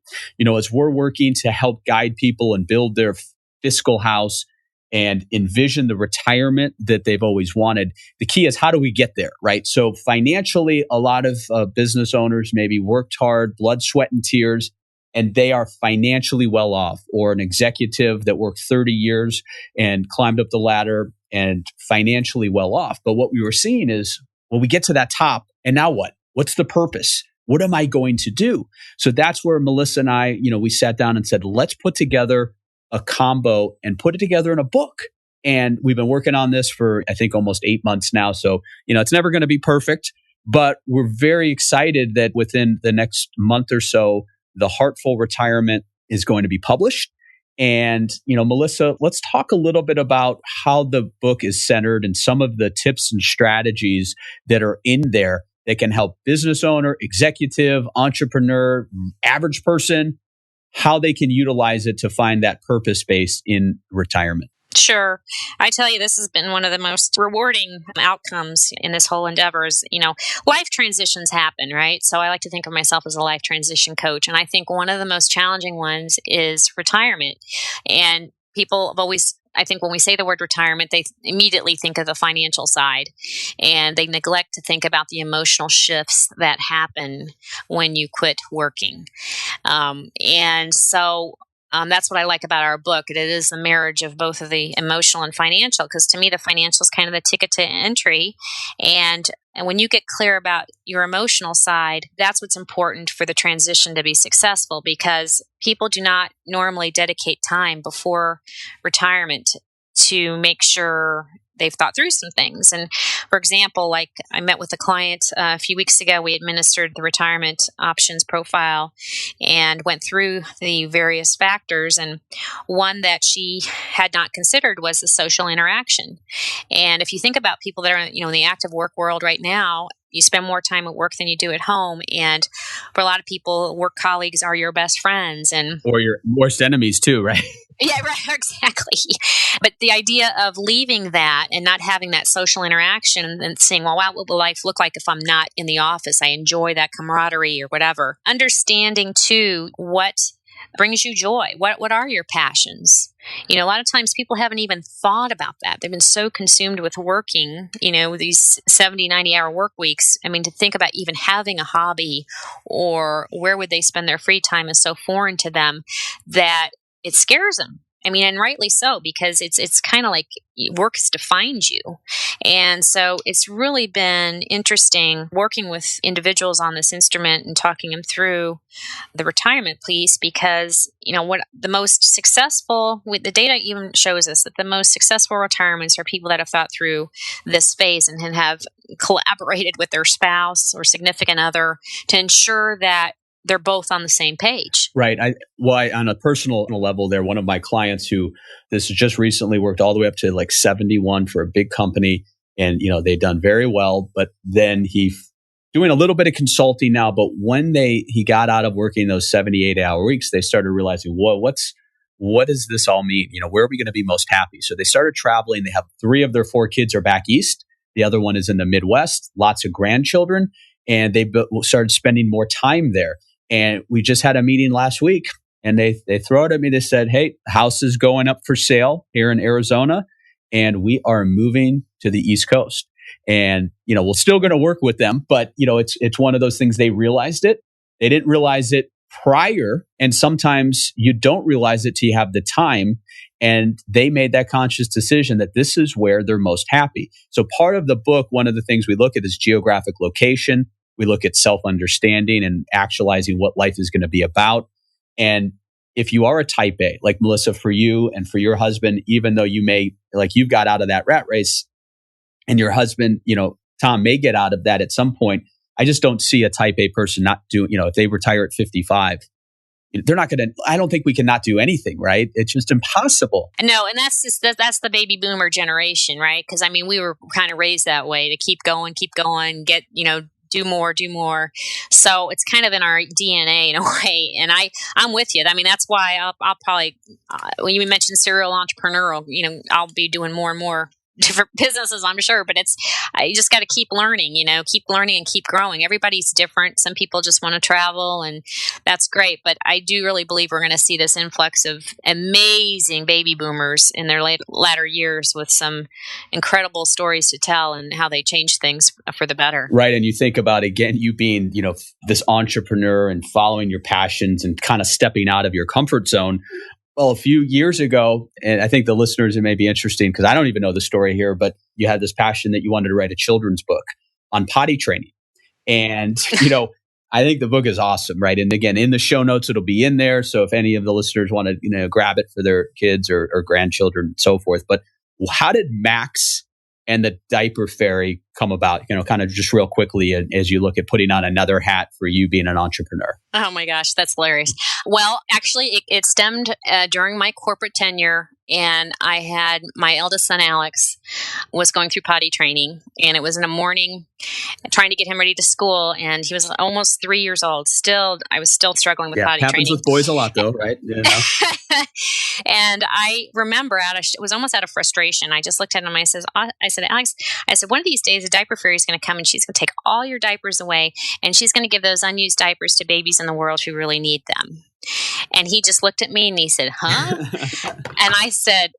A: as we're working to help guide people and build their fiscal house and envision the retirement that they've always wanted. The key is, how do we get there, right? So financially, a lot of business owners maybe worked hard, blood, sweat, and tears, and they are financially well off, or an executive that worked 30 years and climbed up the ladder and financially well off. But what we were seeing is, well, we get to that top, and now what? What's the purpose? What am I going to do? So that's where Melissa and I, we sat down and said, let's put together a combo and put it together in a book. And we've been working on this for, I think, almost 8 months now. So, it's never going to be perfect, but we're very excited that within the next month or so, The Heartful Retirement is going to be published. And, Melissa, let's talk a little bit about how the book is centered and some of the tips and strategies that are in there that can help business owner, executive, entrepreneur, average person, how they can utilize it to find that purpose space in retirement.
B: Sure. I tell you, this has been one of the most rewarding outcomes in this whole endeavor is, life transitions happen, right? So I like to think of myself as a life transition coach. And I think one of the most challenging ones is retirement. And people have always, I think when we say the word retirement, they immediately think of the financial side, and they neglect to think about the emotional shifts that happen when you quit working. And so that's what I like about our book. It is a marriage of both of the emotional and financial, because to me, the financial is kind of the ticket to entry. And when you get clear about your emotional side, that's what's important for the transition to be successful, because people do not normally dedicate time before retirement to make sure they've thought through some things. And for example, I met with a client a few weeks ago, we administered the retirement options profile and went through the various factors. And one that she had not considered was the social interaction. And if you think about people that are, in the active work world right now, you spend more time at work than you do at home. And for a lot of people, work colleagues are your best friends, or
A: your worst enemies too, right?
B: Yeah, right, exactly. But the idea of leaving that and not having that social interaction and saying, well, what will life look like if I'm not in the office? I enjoy that camaraderie or whatever. Understanding too what brings you joy. What are your passions? A lot of times people haven't even thought about that. They've been so consumed with working, with these 70, 90-hour work weeks. I mean, to think about even having a hobby or where would they spend their free time is so foreign to them that it scares them. I mean, and rightly so, because it's kind of like work has defined you. And so it's really been interesting working with individuals on this instrument and talking them through the retirement piece, because, what the most successful, with the data even shows us that the most successful retirements are people that have thought through this phase and have collaborated with their spouse or significant other to ensure that they're both on the same page.
A: Right. On a personal level, they're one of my clients who this just recently worked all the way up to like 71 for a big company. And, they've done very well, but then he's doing a little bit of consulting now. But when he got out of working those 78-hour weeks, they started realizing, whoa, what does this all mean? Where are we going to be most happy? So they started traveling. They have 3 of their 4 kids are back east. The other one is in the Midwest, lots of grandchildren, and they started spending more time there. And we just had a meeting last week, and they throw it at me. They said, hey, house is going up for sale here in Arizona, and we are moving to the East Coast. And, we're still going to work with them, but, it's one of those things. They realized it. They didn't realize it prior. And sometimes you don't realize it till you have the time. And they made that conscious decision that this is where they're most happy. So part of the book, one of the things we look at is geographic location. We look at self-understanding and actualizing what life is going to be about. And if you are a type A, like Melissa, for you and for your husband, even though you've got out of that rat race and your husband, Tom may get out of that at some point. I just don't see a type A person not doing, if they retire at 55, they're not going to, I don't think we can not do anything, right? It's just impossible.
B: No, and that's the baby boomer generation, right? Because we were kind of raised that way to keep going, get, do more. So it's kind of in our DNA in a way. And I'm with you. That's why I'll probably, when you mentioned serial entrepreneurial, I'll be doing more and more different businesses, I'm sure, but you just got to keep learning and keep growing. Everybody's different. Some people just want to travel, and that's great. But I do really believe we're going to see this influx of amazing baby boomers in their latter years with some incredible stories to tell and how they changed things for the better.
A: Right. And you think about, again, you being, this entrepreneur and following your passions and kind of stepping out of your comfort zone. Well, a few years ago, and I think the listeners, it may be interesting because I don't even know the story here, but you had this passion that you wanted to write a children's book on potty training. And, I think the book is awesome, right? And again, in the show notes, it'll be in there. So if any of the listeners want to, grab it for their kids or grandchildren and so forth. But how did Max and the diaper fairy come about, kind of just real quickly as you look at putting on another hat for you being an entrepreneur?
B: Oh my gosh, that's hilarious. Well, actually, it stemmed during my corporate tenure, and I had my eldest son, Alex, was going through potty training, and it was in the morning, trying to get him ready to school, and he was almost 3 years old. I was still struggling with potty training.
A: Happens with boys a lot, though, right?
B: And I remember it was almost out of frustration. I just looked at him. I said, Alex, one of these days, a diaper fairy is going to come, and she's going to take all your diapers away, and she's going to give those unused diapers to babies in the world who really need them. And he just looked at me and he said, huh? And I said,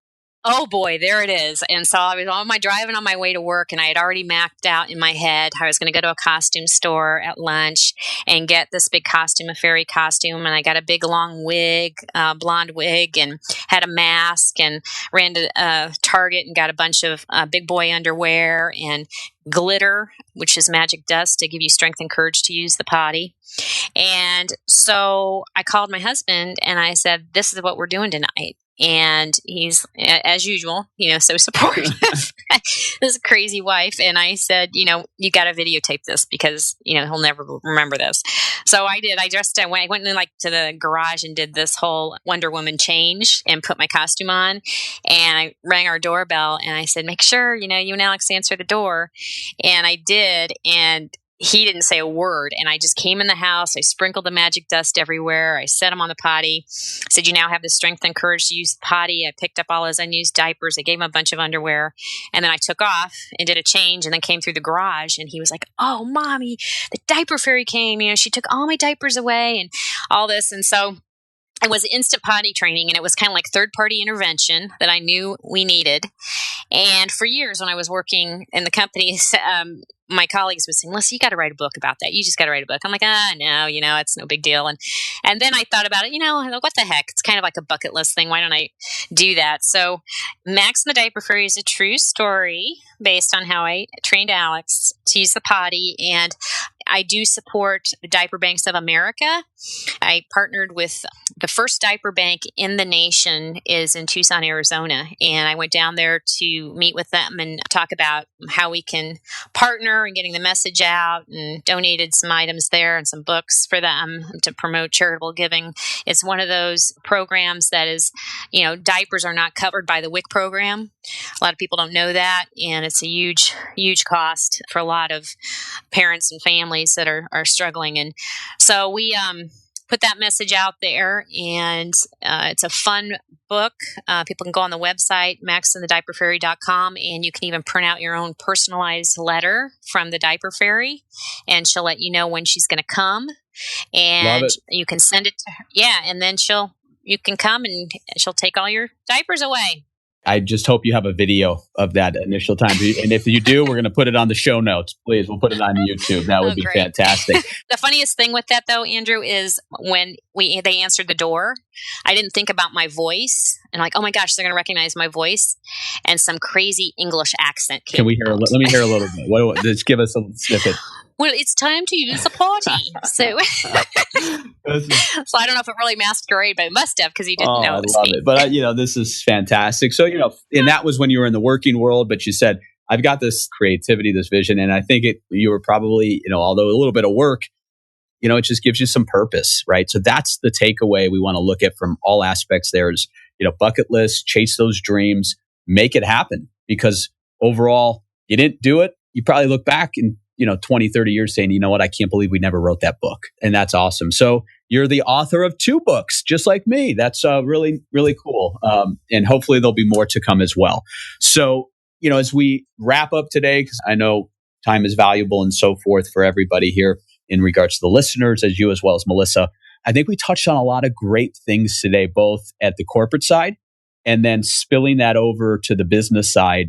B: oh boy, there it is. And so I was driving on my way to work, and I had already mapped out in my head how I was going to go to a costume store at lunch and get this big costume, a fairy costume. And I got a big long wig, blonde wig, and had a mask, and ran to Target and got a bunch of big boy underwear and glitter, which is magic dust to give you strength and courage to use the potty. And so I called my husband and I said, this is what we're doing tonight. And he's, as usual, so supportive. This crazy wife. And I said, you got to videotape this because, he'll never remember this. So I did. I went in to the garage and did this whole Wonder Woman change and put my costume on. And I rang our doorbell and I said, make sure, you and Alex answer the door. And I did. And he didn't say a word. And I just came in the house. I sprinkled the magic dust everywhere. I set him on the potty. I said, you now have the strength and courage to use the potty. I picked up all his unused diapers. I gave him a bunch of underwear. And then I took off and did a change and then came through the garage. And he was like, oh, Mommy, the diaper fairy came. She took all my diapers away and all this. And so it was instant potty training, and it was kind of like third-party intervention that I knew we needed. And for years when I was working in the companies, my colleagues would say, Melissa, you got to write a book about that. You just got to write a book. I'm like, no, it's no big deal. And then I thought about it, what the heck? It's kind of like a bucket list thing. Why don't I do that? So Max and the Diaper Fairy is a true story based on how I trained Alex to use the potty. And I do support the Diaper Banks of America. I partnered with the first diaper bank in the nation is in Tucson, Arizona. And I went down there to meet with them and talk about how we can partner and getting the message out, and donated some items there and some books for them to promote charitable giving. It's one of those programs that is, diapers are not covered by the WIC program. A lot of people don't know that. And it's a huge, huge cost for a lot of parents and families that are struggling. And so we put that message out there, and it's a fun book. People can go on the website, maxandthediaperfairy.com, and you can even print out your own personalized letter from the Diaper Fairy, and she'll let you know when she's going to come, and you can send it to her. Yeah, and then you can come and she'll take all your diapers away.
A: I just hope you have a video of that initial time. And if you do, we're going to put it on the show notes. Please, we'll put it on YouTube. That would be
B: great.
A: Fantastic.
B: The funniest thing with that, though, Andrew, is when they answered the door, I didn't think about my voice. And like, oh my gosh, they're going to recognize my voice. And some crazy English accent came
A: Can we hear? Let me hear a little bit. Just give us a snippet.
B: Well, it's time to use the potty. So I don't know if it really masqueraded, but it must have, because he didn't know it was me.
A: But this is fantastic. So, and that was when you were in the working world, but you said, I've got this creativity, this vision. And I think you were probably, although a little bit of work, it just gives you some purpose, right? So that's the takeaway we want to look at from all aspects. There's, bucket list, chase those dreams, make it happen, because overall you didn't do it. You probably look back and 20, 30 years saying, you know what, I can't believe we never wrote that book. And that's awesome. So you're the author of 2 books, just like me. That's really, really cool. And hopefully there'll be more to come as well. So, as we wrap up today, because I know time is valuable and so forth for everybody here in regards to the listeners, as you as well as Melissa, I think we touched on a lot of great things today, both at the corporate side and then spilling that over to the business side.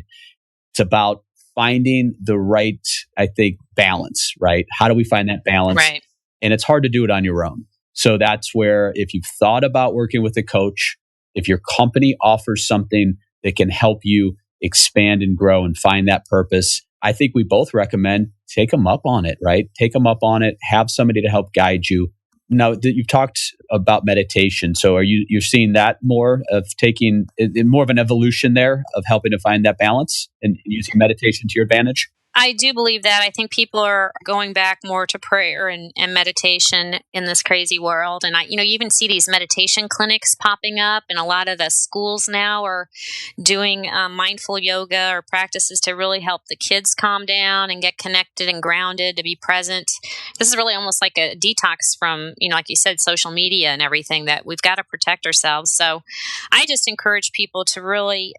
A: It's about finding the right, I think, balance, right? How do we find that balance?
B: Right.
A: And it's hard to do it on your own. So that's where, if you've thought about working with a coach, if your company offers something that can help you expand and grow and find that purpose, I think we both recommend take them up on it, right? Take them up on it. Have somebody to help guide you. Now, you've talked about meditation. So you're seeing that more of taking more of an evolution there of helping to find that balance and using meditation to your advantage?
B: I do believe that. I think people are going back more to prayer and meditation in this crazy world. And you even see these meditation clinics popping up, and a lot of the schools now are doing mindful yoga or practices to really help the kids calm down and get connected and grounded, to be present. This is really almost like a detox from, like you said, social media and everything, that we've got to protect ourselves. So I just encourage people to really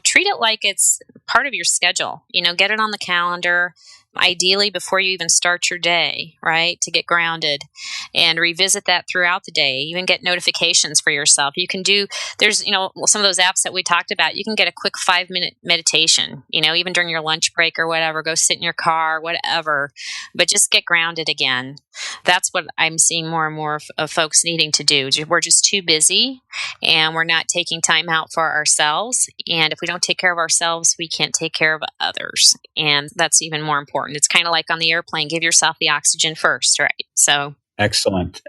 B: treat it like it's part of your schedule. Get it on the calendar, ideally before you even start your day, right? To get grounded and revisit that throughout the day. Even get notifications for yourself. You can there's some of those apps that we talked about. You can get a quick 5-minute meditation, even during your lunch break or whatever. Go sit in your car, whatever, but just get grounded again. That's what I'm seeing more and more of folks needing to do. We're just too busy, and we're not taking time out for ourselves. And if we don't take care of ourselves, we can't take care of others. And that's even more important. It's kind of like on the airplane, give yourself the oxygen first, right? So
A: excellent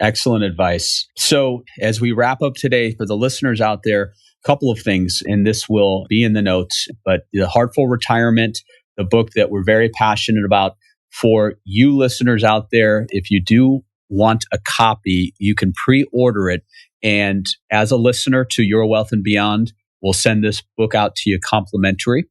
A: advice. So as we wrap up today, for the listeners out there, a couple of things, and this will be in the notes, but the Heartful Retirement, the book that we're very passionate about. For you listeners out there, if you do want a copy, you can pre-order it. And as a listener to Your Wealth and Beyond, we'll send this book out to you complimentary.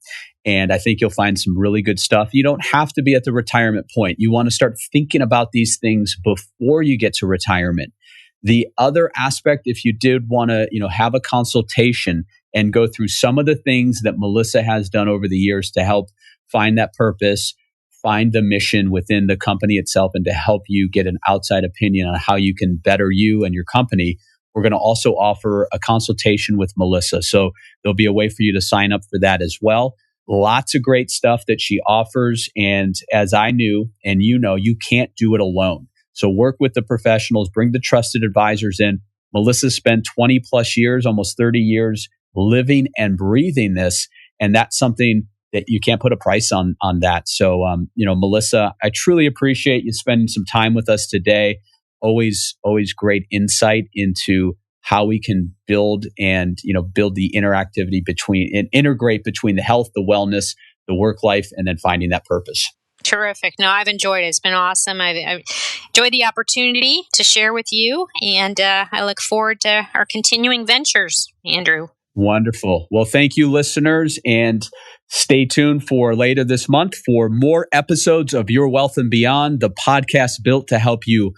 A: And I think you'll find some really good stuff. You don't have to be at the retirement point. You want to start thinking about these things before you get to retirement. The other aspect, if you did want to, have a consultation and go through some of the things that Melissa has done over the years to help find that purpose, find the mission within the company itself, and to help you get an outside opinion on how you can better you and your company, we're going to also offer a consultation with Melissa. So there'll be a way for you to sign up for that as well. Lots of great stuff that she offers. And as I knew, and you can't do it alone. So work with the professionals, bring the trusted advisors in. Melissa spent 20 plus years, almost 30 years living and breathing this. And that's something that you can't put a price on that. So, Melissa, I truly appreciate you spending some time with us today. Always great insight into how we can build the interactivity between and integrate between the health, the wellness, the work life, and then finding that purpose.
B: Terrific. No, I've enjoyed it. It's been awesome. I've enjoyed the opportunity to share with you, and I look forward to our continuing ventures, Andrew.
A: Wonderful. Well, thank you, listeners, and stay tuned for later this month for more episodes of Your Wealth and Beyond, the podcast built to help you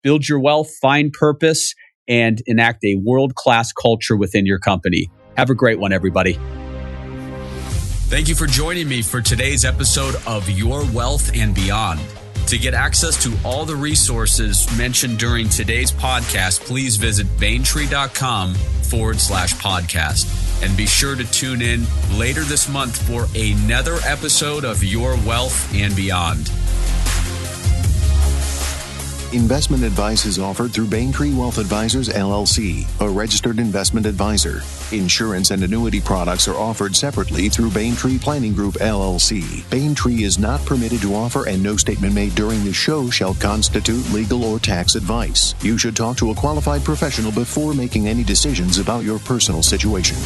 A: build your wealth, find purpose, and enact a world-class culture within your company. Have a great one, everybody. Thank you for joining me for today's episode of Your Wealth and Beyond. To get access to all the resources mentioned during today's podcast, please visit Baintree.com/podcast. And be sure to tune in later this month for another episode of Your Wealth and Beyond.
C: Investment advice is offered through Baintree Wealth Advisors, LLC, a registered investment advisor. Insurance and annuity products are offered separately through Baintree Planning Group, LLC. Baintree is not permitted to offer, and no statement made during the show shall constitute legal or tax advice. You should talk to a qualified professional before making any decisions about your personal situation.